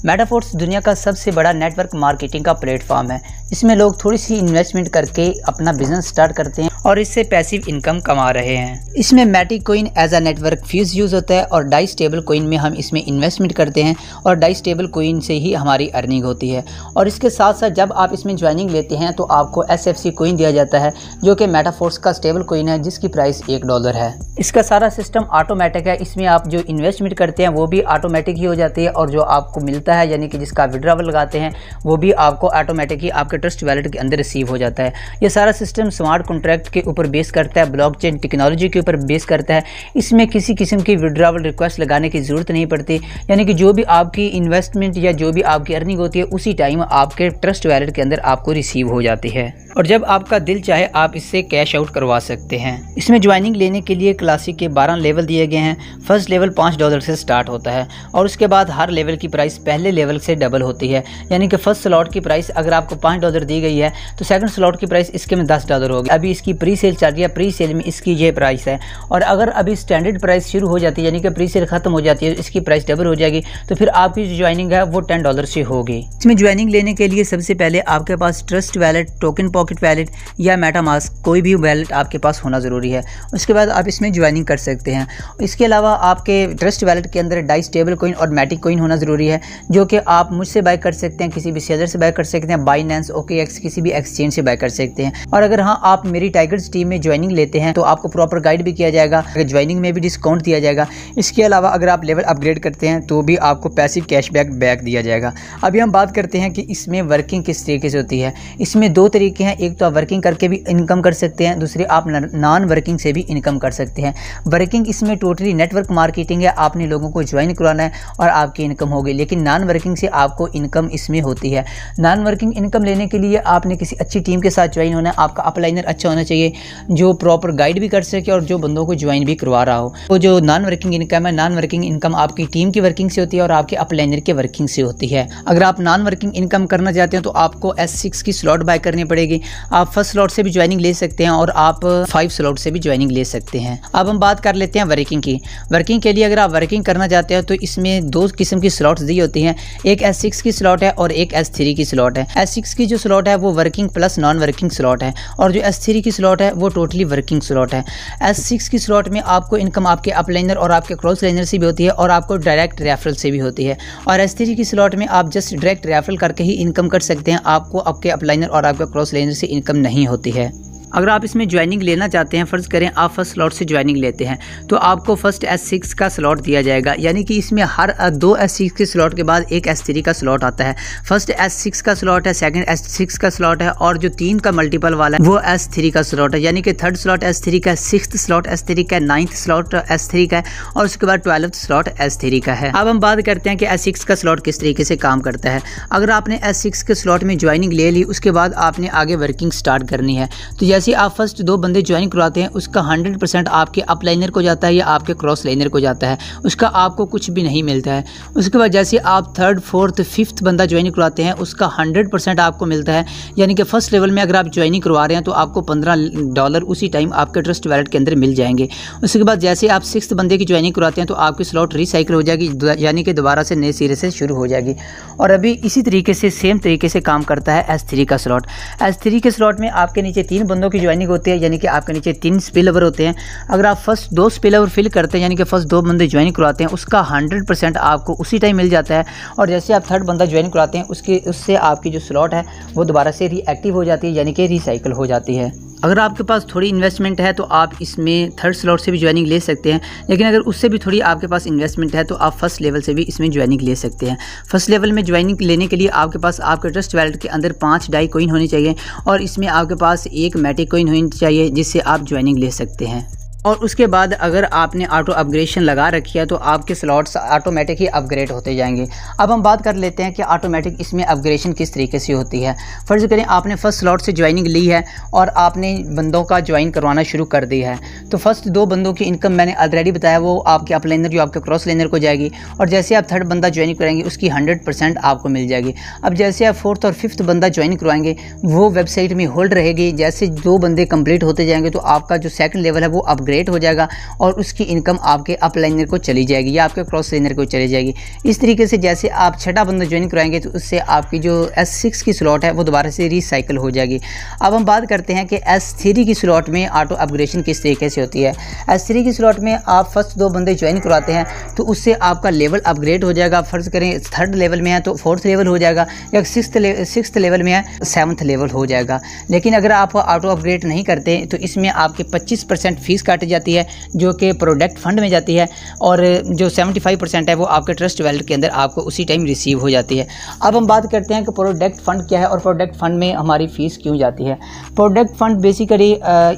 Metaphors दुनिया का सबसे बड़ा नेटवर्क मार्केटिंग का प्लेटफॉर्म है। इसमें लोग थोड़ी सी इन्वेस्टमेंट करके अपना बिजनेस स्टार्ट करते हैं और इससे पैसिव इनकम कमा रहे हैं। इसमें Matic coin as a network fees use होता है और डाई स्टेबल कॉइन में हम इसमें इन्वेस्टमेंट करते हैं और डाई स्टेबल कॉइन से ही हमारी अर्निंग होती है। और इसके साथ साथ जब आप इसमें ज्वाइनिंग लेते हैं तो आपको SFC कॉइन दिया जाता है, जो कि मेटाफोर्स का स्टेबल कॉइन है जिसकी प्राइस $1 है। इसका सारा सिस्टम ऑटोमेटिक है। इसमें आप जो इन्वेस्टमेंट करते हैं वो भी ऑटोमेटिक ही हो जाती है और जो आपको मिलता है यानी कि जिसका विड्रॉवल लगाते हैं वो भी आपको ऑटोमेटिक ही आपके ट्रस्ट वैलेट के अंदर रिसीव हो जाता है। ये सारा सिस्टम स्मार्ट कॉन्ट्रैक्ट के ऊपर बेस करता है, ब्लॉकचेन टेक्नोलॉजी के ऊपर बेस करता है। इसमें किसी किस्म की विड्रॉवल रिक्वेस्ट लगाने की ज़रूरत नहीं पड़ती, यानी कि जो भी आपकी इन्वेस्टमेंट या जो भी आपकी अर्निंग होती है उसी टाइम आपके ट्रस्ट वैलेट के अंदर आपको रिसीव हो जाती है और जब आपका दिल चाहे आप इससे कैश आउट करवा सकते हैं। इसमें ज्वाइनिंग लेने के लिए क्लासिक के 12 लेवल दिए गए हैं। फर्स्ट लेवल $5 से स्टार्ट होता है और उसके बाद हर लेवल की प्राइस पहले लेवल से डबल होती है, यानी कि फर्स्ट स्लॉट की प्राइस अगर आपको $5 दी गई है तो सेकंड स्लॉट की प्राइस इसके में $10 होगी। अभी इसकी प्री सेल चल रही है, प्री सेल में इसकी ये प्राइस है और अगर अभी स्टैंडर्ड प्राइस शुरू हो जाती है यानी कि प्री सेल खत्म हो जाती है, इसकी प्राइस डबल हो जाएगी, तो फिर आपकी जो ज्वाइनिंग है वो $10 से होगी। इसमें ज्वाइनिंग लेने के लिए सबसे पहले आपके पास trust wallet, token pocket wallet या मेटामास्क कोई भी वैलेट आपके पास होना ज़रूरी है। उसके बाद आप इसमें ज्वाइनिंग कर सकते हैं। इसके अलावा आपके ट्रस्ट वैलेट के अंदर डाई स्टेबल कॉइन और मैटिक कॉइन होना ज़रूरी है, जो कि आप मुझसे बाय कर सकते हैं, किसी भी सेलर से बाय कर सकते हैं, बाइनेंस, OKX, किसी भी एक्सचेंज से बाय कर सकते हैं। और अगर हाँ आप मेरी टाइगर्स टीम में ज्वाइनिंग लेते हैं तो आपको प्रॉपर गाइड भी किया जाएगा, ज्वाइनिंग में भी डिस्काउंट दिया जाएगा। इसके अलावा अगर आप लेवल अपग्रेड करते हैं तो भी आपको पैसिव कैशबैक दिया जाएगा। अभी हम बात करते हैं कि इसमें वर्किंग किस तरीके से होती है। इसमें दो तरीके हैं, एक तो आप वर्किंग करके भी इनकम कर सकते हैं, दूसरे आप नॉन वर्किंग से भी इनकम कर सकते हैं। वर्किंग इसमें टोटली नेटवर्क मार्केटिंग है, आपने लोगों को ज्वाइन करवाना है और आपकी इनकम होगी, लेकिन नॉन वर्किंग से आपको इनकम इसमें होती है। नॉन वर्किंग इनकम लेने के लिए आपने किसी अच्छी टीम के साथ ज्वाइन होना है, आपका अपलाइनर अच्छा होना चाहिए जो प्रॉपर गाइड भी कर सके और जो बंदों को ज्वाइन भी करवा रहा हो। तो जो नॉन वर्किंग इनकम है, नॉन वर्किंग इनकम आपकी टीम की वर्किंग से होती है और आपके अपलाइनर के वर्किंग से होती है। अगर आप नॉन वर्किंग इनकम करना चाहते हैं तो आपको S6 की स्लॉट बाय करनी पड़ेगी। आप फर्स्ट स्लॉट से भी ज्वाइनिंग ले सकते हैं और आप 5 स्लॉट से भी ज्वाइनिंग ले सकते हैं। अब हम बात कर लेते हैं वर्किंग की। वर्किंग के लिए अगर आप वर्किंग करना चाहते हैं तो इसमें 2 किस्म की स्लॉट्स दी होती हैं, एक S6 की स्लॉट है और एक S3 की स्लॉट है। S6 की जो स्लॉट है वो working plus non working slot है और जो S3 की स्लॉट है वो टोटली वर्किंग स्लॉट है। S6 की स्लॉट में आपको इनकम आपके अपलाइनर और आपके क्रॉस लाइनर से भी होती है और आपको डायरेक्ट रेफरल से भी होती है। और S3 की स्लॉट में आप जस्ट डायरेक्ट रेफरल करके ही इनकम कर सकते हैं, आपको आपके अपलाइनर और आपके क्रॉस लाइनर से इनकम नहीं होती है। अगर आप इसमें ज्वाइनिंग लेना चाहते हैं, फ़र्ज़ करें आप फर्स्ट स्लॉट से ज्वाइनिंग लेते हैं तो आपको फर्स्ट S6 का स्लॉट दिया जाएगा, यानी कि इसमें हर 2 S6 के स्लॉट के बाद एक S3 का स्लॉट आता है। फर्स्ट S6 का स्लॉट है, सेकंड S6 का स्लॉट है और जो 3 का मल्टीपल वाला है वो S3 का स्लॉट है, यानी कि थर्ड स्लॉट S3 का, 6th स्लॉट S3 का, 9th स्लॉट S3 का है और उसके बाद 12th स्लॉट S3 का है। अब हम बात करते हैं कि S6 का स्लॉट किस तरीके से काम करता है। अगर आपने S6 के स्लॉट में ज्वाइनिंग ले ली, उसके बाद आपने आगे वर्किंग स्टार्ट करनी है, तो जैसे आप फर्स्ट 2 बंदे ज्वाइन करवाते हैं उसका 100% आपके अपलाइनर को जाता है या आपके क्रॉस लाइनर को जाता है, उसका आपको कुछ भी नहीं मिलता है। उसके बाद जैसे आप 3rd, 4th, 5th बंदा ज्वाइन करवाते हैं उसका 100% आपको मिलता है, यानी कि फर्स्ट लेवल में अगर आप ज्वाइनिंग करवा रहे हैं तो आपको $15 उसी टाइम आपके ट्रस्ट वैलेट के अंदर मिल जाएंगे। उसके बाद जैसे आप 6th बंदे की ज्वाइनिंग करवाते हैं तो आपकी स्लॉट रिसाइकिल हो जाएगी, यानी कि दोबारा से नए सिरे से शुरू हो जाएगी। और अभी इसी तरीके से सेम तरीके से काम करता है S3 का स्लॉट। S3 के स्लॉट में आपके नीचे 3 बंदों की ज्वाइनिंग होती है, यानी कि आपके नीचे 3 स्पिल ओवर होते हैं। अगर आप फर्स्ट 2 स्पिल ओवर फिल करते हैं, यानी कि फर्स्ट 2 बंदे ज्वाइन करवाते हैं, उसका 100% आपको उसी टाइम मिल जाता है। और जैसे आप 3rd बंदा ज्वाइन कराते हैं उससे आपकी जो स्लॉट है वो दोबारा से रीएक्टिव हो जाती है, यानी कि रिसाइकिल हो जाती है। अगर आपके पास थोड़ी इन्वेस्टमेंट है तो आप इसमें 3rd स्लॉट से भी ज्वाइनिंग ले सकते हैं, लेकिन अगर उससे भी थोड़ी आपके पास इन्वेस्टमेंट है तो आप फर्स्ट लेवल से भी इसमें ज्वाइनिंग ले सकते हैं। फर्स्ट लेवल में ज्वाइनिंग लेने के लिए आपके पास आपके ट्रस्ट वैलेट के अंदर 5 डाई कॉइन होनी चाहिए और इसमें आपके पास 1 मैटिक कॉइन होनी चाहिए जिससे आप ज्वाइनिंग ले सकते हैं। और उसके बाद अगर आपने ऑटो अपग्रेडेशन लगा रखी है तो आपके स्लॉट्स ऑटोमेटिक ही अपग्रेड होते जाएंगे। अब हम बात कर लेते हैं कि ऑटोमेटिक इसमें अपग्रेडेशन किस तरीके से होती है। फ़र्ज़ करें आपने फर्स्ट स्लॉट से ज्वाइनिंग ली है और आपने बंदों का ज्वाइन करवाना शुरू कर दिया है, तो फर्स्ट 2 बंदों की इनकम मैंने ऑलरेडी बताया वो आपके अपलाइनर जो आपके क्रॉस लाइनर को जाएगी और जैसे आप 3rd बंदा ज्वाइन कराएंगे उसकी 100% आपको मिल जाएगी। अब जैसे आप 4th और 5th बंदा ज्वाइन करवाएंगे वो वेबसाइट में होल्ड रहेगी, जैसे 2 बंदे कंप्लीट होते जाएंगे तो आपका जो सेकंड लेवल है वो अपग्रेड अपग्रेड हो जाएगा और उसकी इनकम आपके अपलाइनर को चली जाएगी या आपके क्रॉस लाइनर को चली जाएगी। इस तरीके से जैसे आप छठा बंदा ज्वाइन कराएंगे तो उससे आपकी जो S6 की स्लॉट है वो दोबारा से रिसाइकिल हो जाएगी। अब हम बात करते हैं कि S3 की स्लॉट में ऑटो अपग्रेडेशन किस तरीके से होती है। S3 की स्लॉट में आप फर्स्ट 2 बंदे ज्वाइन करवाते हैं तो उससे आपका लेवल अपग्रेड हो जाएगा। फ़र्ज़ करें 3rd लेवल में है तो 4th लेवल हो जाएगा, या 6th लेवल में है 7th लेवल हो जाएगा। लेकिन अगर आप ऑटो अपग्रेड नहीं करते तो इसमें आपके 25% फ़ीस काटी जाती है जो कि प्रोडक्ट फंड में जाती है, और जो 75% है वो आपके ट्रस्ट वैलेट के अंदर आपको उसी टाइम रिसीव हो जाती है। अब हम बात करते हैं कि प्रोडक्ट फ़ंड क्या है और प्रोडक्ट फ़ंड में हमारी फ़ीस क्यों जाती है। प्रोडक्ट फ़ंड बेसिकली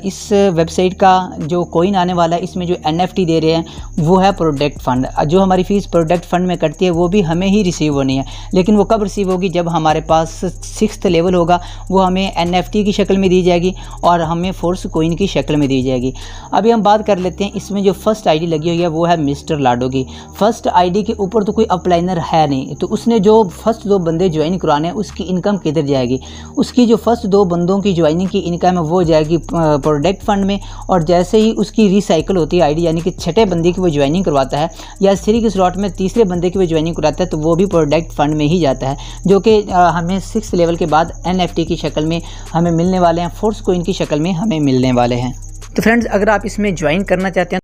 इस वेबसाइट का जो कॉइन आने वाला है, इसमें जो NFT दे रहे हैं वो है प्रोडक्ट फ़ंड। जो हमारी फ़ीस प्रोडक्ट फ़ंड में कटती है वो भी हमें ही रिसीव होनी है, लेकिन वो कब रिसीव होगी, जब हमारे पास 6th लेवल होगा वो हमें NFT की शक्ल में दी जाएगी और हमें फोर्स कॉइन की शक्ल में दी जाएगी। अभी हम बात कर लेते हैं इसमें जो फर्स्ट आईडी लगी हुई है वो है मिस्टर लाडो की। फर्स्ट आईडी के ऊपर तो कोई अपलाइनर है नहीं, तो उसने जो फर्स्ट 2 बंदे ज्वाइन करवाने हैं उसकी इनकम किधर जाएगी। उसकी जो फर्स्ट 2 बंदों की ज्वाइनिंग की इनकम है वो जाएगी प्रोडक्ट फंड में, और जैसे ही उसकी रिसाइकिल होती है आईडी, यानी कि छठे बंदे की वो ज्वाइनिंग करवाता है या 3 की स्लॉट में तीसरे बंदे की वो ज्वाइनिंग कराता है तो वो भी प्रोडक्ट फंड में ही जाता है, जो कि हमें 6th लेवल के बाद NFT की शक्ल में हमें मिलने वाले हैं, फोर्स कॉइन की शक्ल में हमें मिलने वाले हैं। तो फ्रेंड्स, अगर आप इसमें ज्वाइन करना चाहते हैं